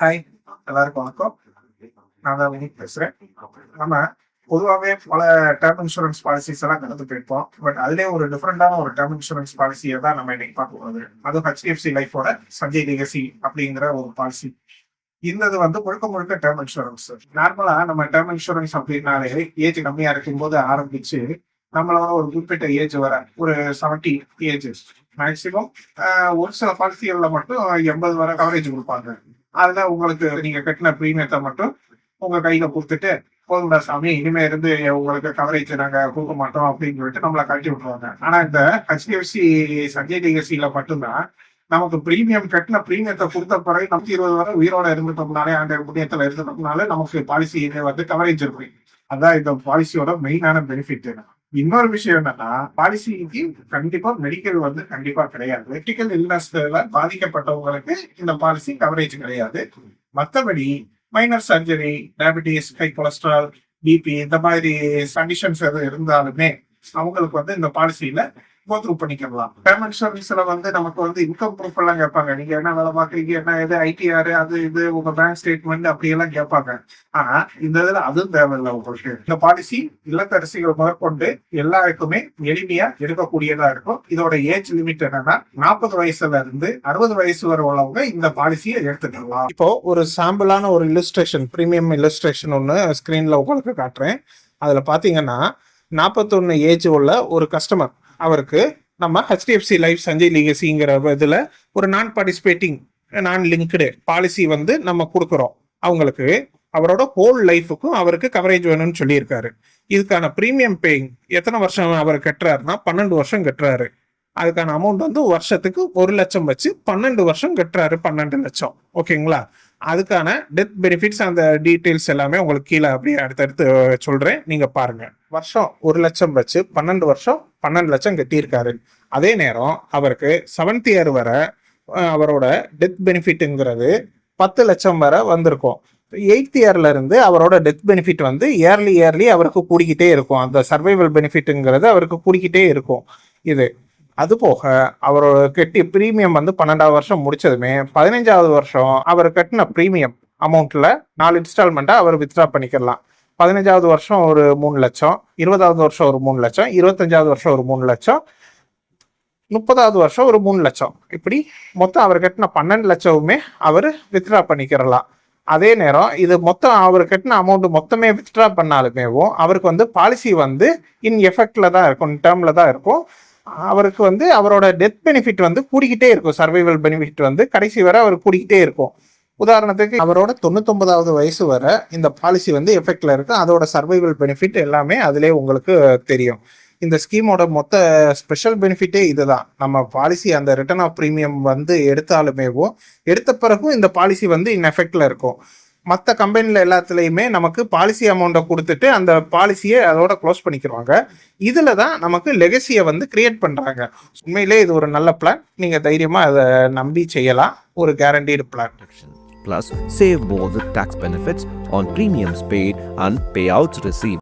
Hi, எல்லாருக்கும் வணக்கம். நான் தான் வினித் பேசுறேன். நம்ம பொதுவாகவே பல டேர்ம் இன்சூரன்ஸ் பாலிசிஸ் எல்லாம் கடந்து போயிருப்போம். பட் அதுலேயே ஒரு டிஃப்ரெண்டான ஒரு டேர்ம் இன்சூரன்ஸ் பாலிசியை தான் நம்ம இன்னைக்கு பார்க்க போகிறது. அதுவும் ஹெச்டிஎஃப்சி லைஃபோட சஞ்சய் லெகசி அப்படிங்கிற ஒரு பாலிசி. இந்த இது வந்து முழுக்க முழுக்க டேர்ம் இன்சூரன்ஸ். நார்மலா நம்ம டேர்ம் இன்சூரன்ஸ் அப்படின்னாலே ஏஜ் கம்மியா இருக்கும்போது ஆரம்பிச்சு நம்மளோட ஒரு குறிப்பிட்ட ஏஜ் வர ஒரு 70 ஏஜ் மேக்சிமம் ஒரு சில பாலிசிகள்ல மட்டும் 80 வரை கவரேஜ் கொடுப்பாங்க. அதுல உங்களுக்கு நீங்க கட்டின பிரீமியத்தை மட்டும் உங்க கையில கொடுத்துட்டு போதும்டா சாமி, இனிமே இருந்து உங்களுக்கு கவரேஜ் நாங்க கொடுக்க மாட்டோம் அப்படின்னு சொல்லிட்டு நம்மளை கழட்டி விட்டுருவாங்க. ஆனா இந்த ஹெச்டிஎஃப்சி சஞ்சய் லெகசியில மட்டும்தான் நமக்கு பிரீமியம் கட்டின பிரீமியத்தை கொடுத்த பிறகு நமக்கு 20 வரை உயிரோட இருந்துட்டோம்னாலே அந்த புண்ணியத்துல இருந்துட்டோம்னாலே நமக்கு பாலிசி வந்து கவரேஜ் இருக்கு. அதான் இந்த பாலிசியோட மெயினான பெனிஃபிட். இன்னொரு விஷயம் என்னன்னா, பாலிசிக்கு கண்டிப்பா மெடிக்கல் வந்து கண்டிப்பா கிடையாது. மெடிக்கல் இல்னஸ்ல பாதிக்கப்பட்டவங்களுக்கு இந்த பாலிசி கவரேஜ் கிடையாது. மற்றபடி minor surgery, diabetes, high cholesterol, BP இந்த மாதிரி கண்டிஷன்ஸ் எதுவும் இருந்தாலுமே அவங்களுக்கு வந்து இந்த பாலிசியில கோத்ரூ பண்ணிக்கலாம். டேர்ம் இன்சூரன்ஸ்ல வந்து நமக்கு வந்து இன்கம் ப்ரூஃப் எல்லாம் கேட்பாங்க. நீங்க என்ன வேலை பார்க்குறீங்க, என்ன இது ஐடிஆர், அது இது உங்க பேங்க் ஸ்டேட்மெண்ட் அப்படி எல்லாம் கேட்பாங்க. ஆனா இந்த இதுல அதுவும் தேவையில்லை. உங்களுக்கு இந்த பாலிசி இல்லத்தரசிகள் முதற்கொண்டு எல்லாருக்குமே எளிமையா எடுக்கக்கூடியதா இருக்கும். இதோட ஏஜ் லிமிட் என்னன்னா 40 வயசுல இருந்து 60 வயசு வரை உள்ளவங்க இந்த பாலிசியை எடுத்துக்கலாம். இப்போ ஒரு சாம்பிளான ஒரு இல்லஸ்ட்ரேஷன், பிரீமியம் இல்லஸ்ட்ரேஷன் ஒன்று ஸ்கிரீன்ல உங்களுக்கு காட்டுறேன். அதுல பாத்தீங்கன்னா 41 ஏஜ் உள்ள ஒரு கஸ்டமர், அவருக்கு நம்ம ஹெச்டிஎஃப்சி லைஃப் சஞ்சய் லெகசிங்கிற இதில் ஒரு நான் பார்ட்டிசிபேட்டிங் நான் லிங்க்டு பாலிசி வந்து நம்ம கொடுக்குறோம். அவங்களுக்கு அவரோட ஹோல் லைஃபுக்கும் அவருக்கு கவரேஜ் வேணும்னு சொல்லியிருக்காரு. இதுக்கான ப்ரீமியம் பேயிங் எத்தனை வருஷம் அவர் கட்டுறாருன்னா 12 வருஷம் கட்டுறாரு. அதுக்கான அமௌண்ட் வந்து வருஷத்துக்கு 1 லட்சம் வச்சு 12 வருஷம் கட்டுறாரு, 12 லட்சம். ஓகேங்களா? அதுக்கான டெத் பெனிஃபிட்ஸ் அந்த டீட்டெயில்ஸ் எல்லாமே உங்களுக்கு கீழே அப்படியே அடுத்தடுத்து சொல்றேன், நீங்க பாருங்க. வருஷம் 1 லட்சம் வச்சு 12 வருஷம் 12 லட்சம் கட்டியிருக்காரு. அதே நேரம் அவருக்கு 7th இயர் வரை அவரோட டெத் பெனிஃபிட்ங்கிறது 10 லட்சம் வரை வந்திருக்கும். 8th இயர்ல இருந்து அவரோட டெத் பெனிஃபிட் வந்து இயர்லி அவருக்கு கூடிக்கிட்டே இருக்கும். அந்த சர்வைவல் பெனிஃபிட்ங்கிறது அவருக்கு கூடிக்கிட்டே இருக்கும். இது அது போக அவரோட கட்டி பிரீமியம் வந்து 12வது வருஷம் முடிச்சதுமே 15வது வருஷம் அவர் கட்டின பிரீமியம் அமௌண்ட்ல 4 இன்ஸ்டால்மெண்ட்டா அவர் வித்ட்ரா பண்ணிக்கலாம். 15வது வருஷம் ஒரு 3 லட்சம், 20வது வருஷம் ஒரு 3 லட்சம், 25வது வருஷம் ஒரு 3 லட்சம், 30வது வருஷம் ஒரு 3 லட்சம். இப்படி மொத்தம் அவர் கட்டின 12 லட்சமுமே அவர் வித்ட்ரா பண்ணிக்கிறலாம். அதே நேரம் இது மொத்தம் அவர் கட்டின அமௌண்ட் மொத்தமே வித்ட்ரா பண்ணாலுமேவும் அவருக்கு வந்து பாலிசி வந்து இன் எஃபெக்ட்ல தான் இருக்கும், டேர்ம்ல தான் இருக்கும். அவருக்கு வந்து அவரோட டெத் பெனிஃபிட் வந்து கூடிக்கிட்டே இருக்கும். சர்வைவல் பெனிஃபிட் வந்து கடைசி வரை அவர் கூடிக்கிட்டே இருக்கும். உதாரணத்துக்கு அவரோட 99வது வயசு வரை இந்த பாலிசி வந்து எஃபெக்ட்ல இருக்கு. அதோட சர்வைவல் பெனிஃபிட் எல்லாமே அதுலேயே உங்களுக்கு தெரியும். இந்த ஸ்கீமோட மொத்த ஸ்பெஷல் பெனிஃபிட்டே இதுதான். நம்ம பாலிசி அந்த ரிட்டர்ன் ஆஃப் ப்ரீமியம் வந்து எடுத்தாலுமேவும் எடுத்த பிறகும் இந்த பாலிசி வந்து இன் எஃபெக்ட்ல இருக்கும். மற்ற கம்பெனியில் எல்லாத்துலேயுமே நமக்கு பாலிசி அமௌண்ட்டை கொடுத்துட்டு அந்த பாலிசியை அதோட க்ளோஸ் பண்ணிக்கிறாங்க. இதில் தான் நமக்கு லெகசியை வந்து கிரியேட் பண்ணுறாங்க. உண்மையிலே இது ஒரு நல்ல பிளான். நீங்கள் தைரியமாக அதை நம்பி செய்யலாம். ஒரு guaranteed plan. Plus, save more with tax benefits on premiums paid and payouts received.